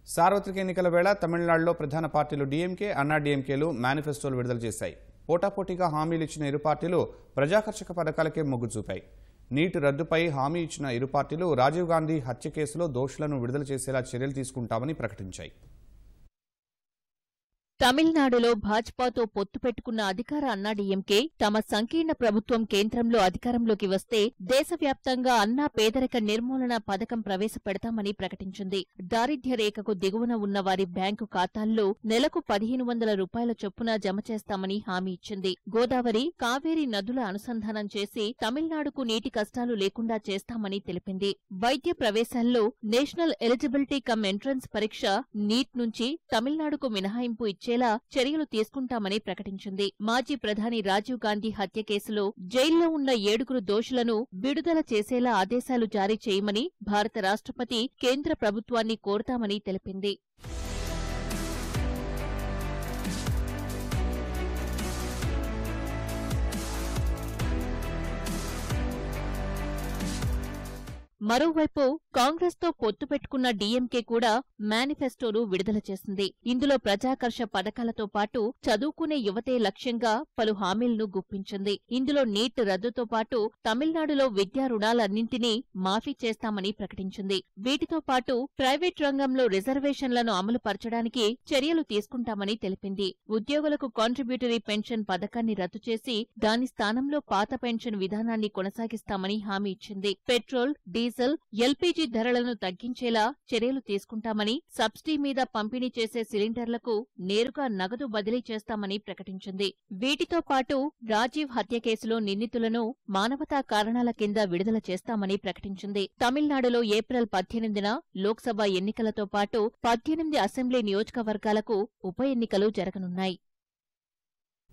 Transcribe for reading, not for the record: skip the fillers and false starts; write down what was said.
సార్వత్రిక ఎన్నికల వేళ తమిళనాడులో ప్రధాన పార్టీలు డీఎంకే, అన్నా డీఎంకేలు మేనిఫెస్టోలు విడుదల చేశాయి. పోటాపోటీగా హామీలు ఇచ్చిన ఇరు పార్టీలు ప్రజాకర్షక పథకాలకే మొగ్గు చూపాయి. నీట్ రద్దుపై హామీ ఇచ్చిన ఇరు పార్టీలు రాజీవ్ గాంధీ హత్య కేసులో దోషులను విడుదల చేసేలా చర్యలు తీసుకుంటామని ప్రకటించాయి. తమిళనాడులో భాజపాతో పొత్తు పెట్టుకున్న అధికార అన్నాడీఎంకే తమ సంకీర్ణ ప్రభుత్వం కేంద్రంలో అధికారంలోకి వస్తే దేశవ్యాప్తంగా అన్నా పేదరిక నిర్మూలన పథకం ప్రవేశపెడతామని ప్రకటించింది. దారిద్ర్య రేఖకు దిగువన ఉన్న వారి బ్యాంకు ఖాతాల్లో నెలకు 1,500 రూపాయల చొప్పున జమ చేస్తామని హామీ ఇచ్చింది. గోదావరి, కావేరీ నదుల అనుసంధానం చేసి తమిళనాడుకు నీటి కష్టాలు లేకుండా చేస్తామని తెలిపింది. వైద్య ప్రవేశాల్లో నేషనల్ ఎలిజిబిలిటీ కమ్ ఎంట్రన్స్ పరీక్ష నీట్ నుంచి తమిళనాడుకు మినహాయింపు ఇచ్చేలా చర్యలు తీసుకుంటామని ప్రకటించింది. మాజీ ప్రధాని రాజీవ్ గాంధీ హత్య కేసులో జైల్లో ఉన్న 7 దోషులను విడుదల చేసేలా ఆదేశాలు జారీ చేయమని భారత రాష్ట్రపతి కేంద్ర ప్రభుత్వాన్ని కోరతామని తెలిపింది. మరోవైపు కాంగ్రెస్తో పొత్తు పెట్టుకున్న డీఎంకే కూడా మేనిఫెస్టోను విడుదల చేసింది. ఇందులో ప్రజాకర్ష పథకాలతో పాటు చదువుకునే యువతే లక్ష్యంగా పలు హామీలను గుప్పించింది. ఇందులో నీట్ రద్దుతో పాటు తమిళనాడులో విద్యా రుణాలన్నింటినీ మాఫీ చేస్తామని ప్రకటించింది. వీటితో పాటు ప్రైవేట్ రంగంలో రిజర్వేషన్లను అమలు పరచడానికి చర్యలు తీసుకుంటామని తెలిపింది. ఉద్యోగులకు కాంట్రిబ్యూటరీ పెన్షన్ పథకాన్ని రద్దు చేసి దాని స్థానంలో పాత పెన్షన్ విధానాన్ని కొనసాగిస్తామని హామీ ఇచ్చింది. పెట్రోల్, డీజిల్, ఎల్పీజీ ధరలను తగ్గించేలా చర్యలు తీసుకుంటామని, సబ్సిడీ మీద పంపిణీ చేసే సిలిండర్లకు నేరుగా నగదు బదిలీ చేస్తామని ప్రకటించింది. వీటితో పాటు రాజీవ్ హత్య కేసులో నిందితులను మానవతా కారణాల కింద విడుదల చేస్తామని ప్రకటించింది. తమిళనాడులో ఏప్రిల్ 18న లోక్సభ ఎన్నికలతో పాటు 18 అసెంబ్లీ నియోజకవర్గాలకు ఉప ఎన్నికలు జరగనున్నాయి.